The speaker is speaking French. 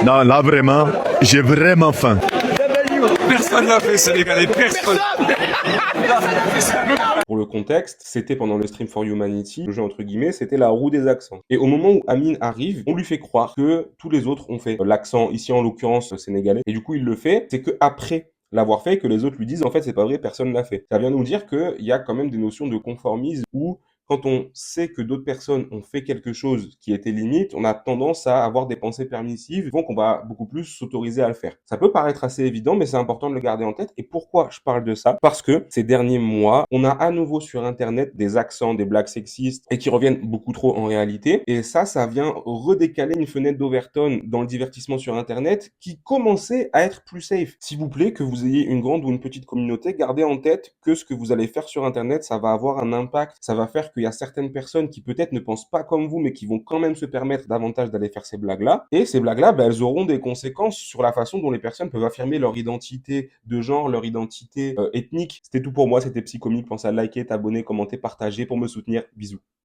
Non, là vraiment, j'ai vraiment faim. Personne l'a fait, Sénégalais, personne. Pour le contexte, c'était pendant le Stream for Humanity, le jeu entre guillemets, c'était la roue des accents. Et au moment où Amine arrive, on lui fait croire que tous les autres ont fait l'accent, ici en l'occurrence sénégalais, et du coup il le fait, c'est que après l'avoir fait, que les autres lui disent en fait c'est pas vrai, personne l'a fait. Ça vient nous dire qu'il y a quand même des notions de conformisme où quand on sait que d'autres personnes ont fait quelque chose qui était limite, on a tendance à avoir des pensées permissives, donc on va beaucoup plus s'autoriser à le faire. Ça peut paraître assez évident, mais c'est important de le garder en tête. Et pourquoi je parle de ça? Parce que ces derniers mois, on a à nouveau sur Internet des accents, des blagues sexistes, et qui reviennent beaucoup trop en réalité. Et ça vient redécaler une fenêtre d'Overton dans le divertissement sur Internet qui commençait à être plus safe. S'il vous plaît, que vous ayez une grande ou une petite communauté, gardez en tête que ce que vous allez faire sur Internet, ça va avoir un impact, ça va faire qu'il y a certaines personnes qui peut-être ne pensent pas comme vous, mais qui vont quand même se permettre davantage d'aller faire ces blagues-là. Et ces blagues-là, ben, elles auront des conséquences sur la façon dont les personnes peuvent affirmer leur identité de genre, leur identité ethnique. C'était tout pour moi, c'était Psychomique. Pensez à liker, t'abonner, commenter, partager pour me soutenir. Bisous.